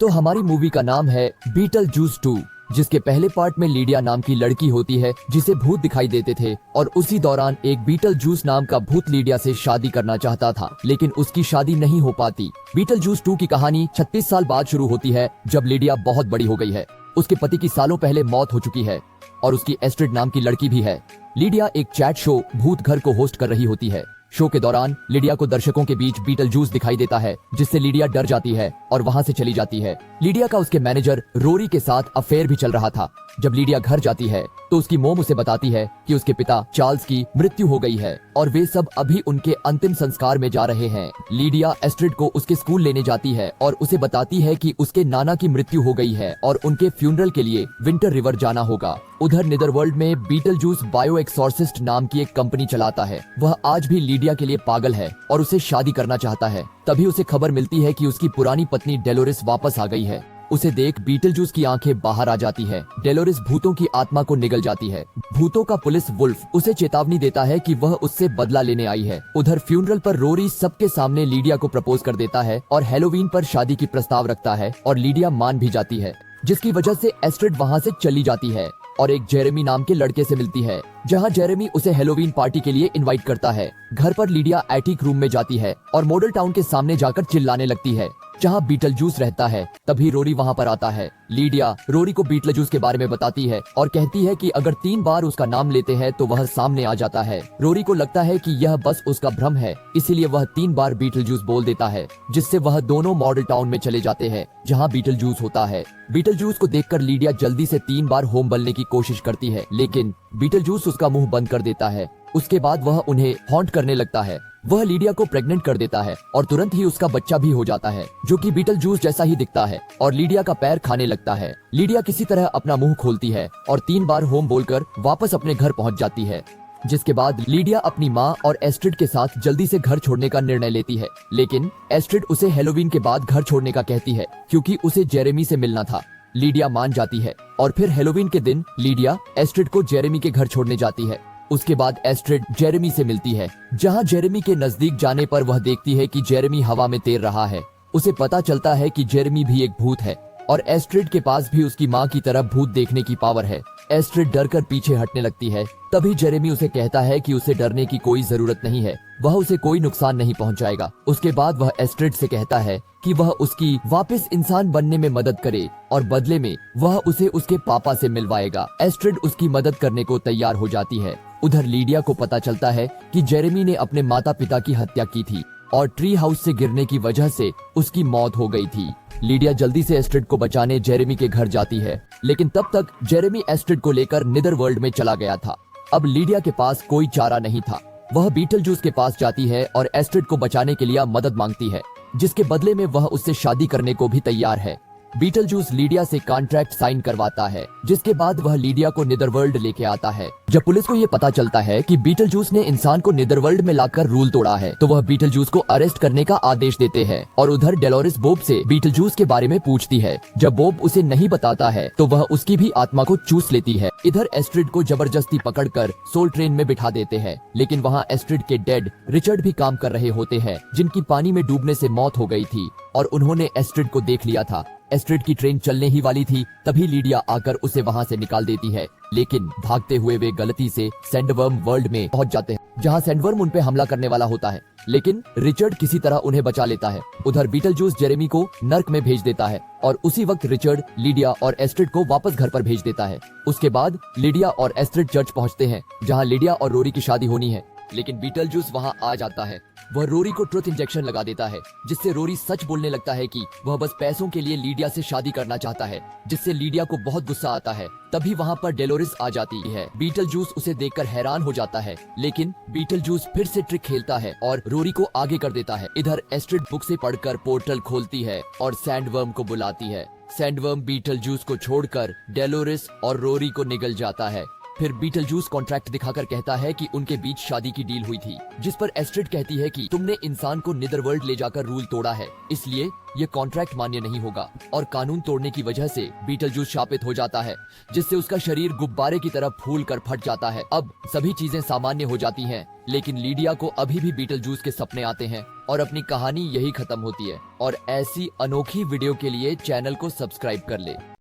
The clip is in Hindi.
तो हमारी मूवी का नाम है बीटल जूस 2, जिसके पहले पार्ट में लीडिया नाम की लड़की होती है जिसे भूत दिखाई देते थे, और उसी दौरान एक बीटल जूस नाम का भूत लीडिया से शादी करना चाहता था, लेकिन उसकी शादी नहीं हो पाती। बीटल जूस 2 की कहानी 36 साल बाद शुरू होती है, जब लीडिया बहुत बड़ी हो गई है। उसके पति की सालों पहले मौत हो चुकी है और उसकी एस्ट्रिड नाम की लड़की भी है। लीडिया एक चैट शो भूत घर को होस्ट कर रही होती है। शो के दौरान लीडिया को दर्शकों के बीच बीटल जूस दिखाई देता है, जिससे लीडिया डर जाती है और वहां से चली जाती है। लीडिया का उसके मैनेजर रोरी के साथ अफेयर भी चल रहा था। जब लीडिया घर जाती है तो उसकी मोम उसे बताती है कि उसके पिता चार्ल्स की मृत्यु हो गई है और वे सब अभी उनके अंतिम संस्कार में जा रहे हैं। लीडिया एस्ट्रिड को उसके स्कूल लेने जाती है और उसे बताती है कि उसके नाना की मृत्यु हो गई है और उनके फ्यूनरल के लिए विंटर रिवर जाना होगा। उधर नीदरवर्ल्ड में बीटल जूस बायो एक्सॉर्सिस्ट नाम की एक कंपनी चलाता है। वह आज भी लीडिया के लिए पागल है और उसे शादी करना चाहता है। तभी उसे खबर मिलती है कि उसकी पुरानी पत्नी डेलोरिस वापस आ गई है। उसे देख बीटल जूस की आंखें बाहर आ जाती है। डेलोरिस भूतों की आत्मा को निगल जाती है। भूतों का पुलिस वुल्फ उसे चेतावनी देता है कि वह उससे बदला लेने आई है। उधर फ्यूनरल पर रोरी सबके सामने लीडिया को प्रपोज कर देता है और हेलोवीन पर शादी की प्रस्ताव रखता है और लीडिया मान भी जाती है, जिसकी वजह से एस्ट्रिड वहाँ से चली जाती है और एक जेरेमी नाम के लड़के से मिलती है, जहां जेरेमी उसे हेलोवीन पार्टी के लिए इनवाइट करता है। घर पर लीडिया एटिक रूम में जाती है और मॉडल टाउन के सामने जाकर चिल्लाने लगती है, जहां बीटल जूस रहता है। तभी रोरी वहां पर आता है। लीडिया रोरी को बीटल जूस के बारे में बताती है और कहती है कि अगर 3 बार उसका नाम लेते हैं तो वह सामने आ जाता है। रोरी को लगता है कि यह बस उसका भ्रम है, इसीलिए वह 3 बार बीटल जूस बोल देता है, जिससे वह दोनों मॉडल टाउन में चले जाते हैं, जहाँ बीटल जूस होता है। बीटल जूस को देखकर लीडिया जल्दी से 3 बार होम बोलने की कोशिश करती है, लेकिन बीटल जूस उसका मुंह बंद कर देता है। उसके बाद वह उन्हें हॉन्ट करने लगता है। वह लीडिया को प्रेग्नेंट कर देता है और तुरंत ही उसका बच्चा भी हो जाता है, जो कि बीटल जूस जैसा ही दिखता है और लीडिया का पैर खाने लगता है। लीडिया किसी तरह अपना मुंह खोलती है और 3 बार होम बोलकर वापस अपने घर पहुंच जाती है, जिसके बाद लीडिया अपनी माँ और एस्ट्रिड के साथ जल्दी से घर छोड़ने का निर्णय लेती है। लेकिन एस्ट्रिड उसे हेलोवीन के बाद घर छोड़ने का कहती है, क्योंकि उसे जेरेमी से मिलना था। लीडिया मान जाती है और फिर हेलोवीन के दिन लीडिया एस्ट्रिड को जेरेमी के घर छोड़ने जाती है। उसके बाद एस्ट्रिड जेरेमी से मिलती है, जहां जेरेमी के नजदीक जाने पर वह देखती है कि जेरेमी हवा में तैर रहा है। उसे पता चलता है कि जेरेमी भी एक भूत है और एस्ट्रिड के पास भी उसकी माँ की तरह भूत देखने की पावर है। एस्ट्रिड डरकर पीछे हटने लगती है। तभी जेरेमी उसे कहता है कि उसे डरने की कोई जरूरत नहीं है, वह उसे कोई नुकसान नहीं पहुंचाएगा। उसके बाद वह एस्ट्रिड से कहता है कि वह उसकी वापस इंसान बनने में मदद करे और बदले में वह उसे उसके पापा से मिलवाएगा। एस्ट्रिड उसकी मदद करने को तैयार हो जाती है। उधर लीडिया को पता चलता है कि जेरेमी ने अपने माता पिता की हत्या की थी और ट्री हाउस से गिरने की वजह से उसकी मौत हो गई थी। लीडिया जल्दी से एस्ट्रिड को बचाने जेरेमी के घर जाती है, लेकिन तब तक जेरेमी एस्ट्रिड को लेकर नीदरवर्ल्ड में चला गया था। अब लीडिया के पास कोई चारा नहीं था। वह बीटल जूस के पास जाती है और एस्ट्रिड को बचाने के लिए मदद मांगती है, जिसके बदले में वह उससे शादी करने को भी तैयार है। बीटल जूस लीडिया से कॉन्ट्रैक्ट साइन करवाता है, जिसके बाद वह लीडिया को नीदरवर्ल्ड लेके आता है। जब पुलिस को ये पता चलता है कि बीटल जूस ने इंसान को नीदरवर्ल्ड में लाकर रूल तोड़ा है, तो वह बीटल जूस को अरेस्ट करने का आदेश देते हैं और उधर डेलोरिस बोब से बीटल जूस के बारे में पूछती है। जब बोब उसे नहीं बताता है तो वह उसकी भी आत्मा को चूस लेती है। इधर एस्ट्रिड को जबरदस्ती पकड़कर सोल ट्रेन में बिठा देते हैं, लेकिन वहाँ एस्ट्रिड के डैड रिचर्ड भी काम कर रहे होते हैं, जिनकी पानी में डूबने से मौत हो गई थी और उन्होंने एस्ट्रिड को देख लिया था। एस्ट्रिड की ट्रेन चलने ही वाली थी, तभी लीडिया आकर उसे वहां से निकाल देती है, लेकिन भागते हुए वे गलती से सैंडवर्म वर्ल्ड में पहुंच जाते हैं, जहां सैंडवर्म उन पे हमला करने वाला होता है, लेकिन रिचर्ड किसी तरह उन्हें बचा लेता है। उधर बीटल जूस जेरेमी को नर्क में भेज देता है और उसी वक्त रिचर्ड लीडिया और एस्ट्रिड को वापस घर पर भेज देता है। उसके बाद लीडिया और एस्ट्रिड चर्च पहुंचते हैं, जहां लीडिया और रोरी की शादी होनी है, लेकिन बीटल जूस वहां आ जाता है। वह रोरी को ट्रुथ इंजेक्शन लगा देता है, जिससे रोरी सच बोलने लगता है कि वह बस पैसों के लिए लीडिया से शादी करना चाहता है, जिससे लीडिया को बहुत गुस्सा आता है। तभी वहां पर डेलोरिस आ जाती है। बीटल जूस उसे देखकर हैरान हो जाता है, लेकिन बीटल जूस फिर से ट्रिक खेलता है और रोरी को आगे कर देता है। इधर एस्ट्रिड बुक से पढ़कर पोर्टल खोलती है और सैंडवर्म को बुलाती है। सैंडवर्म बीटल जूस को छोड़कर डेलोरिस और रोरी को निगल जाता है। फिर बीटलजूस कॉन्ट्रैक्ट दिखाकर कहता है कि उनके बीच शादी की डील हुई थी, जिस पर एस्ट्रिड कहती है कि तुमने इंसान को निदरवर्ल्ड ले जाकर रूल तोड़ा है, इसलिए ये कॉन्ट्रैक्ट मान्य नहीं होगा। और कानून तोड़ने की वजह से बीटलजूस शापित हो जाता है, जिससे उसका शरीर गुब्बारे की तरह फूल कर फट जाता है। अब सभी चीजें सामान्य हो जाती हैं, लेकिन लीडिया को अभी भी बीटलजूस के सपने आते हैं और अपनी कहानी यही खत्म होती है। और ऐसी अनोखी वीडियो के लिए चैनल को सब्सक्राइब कर ले।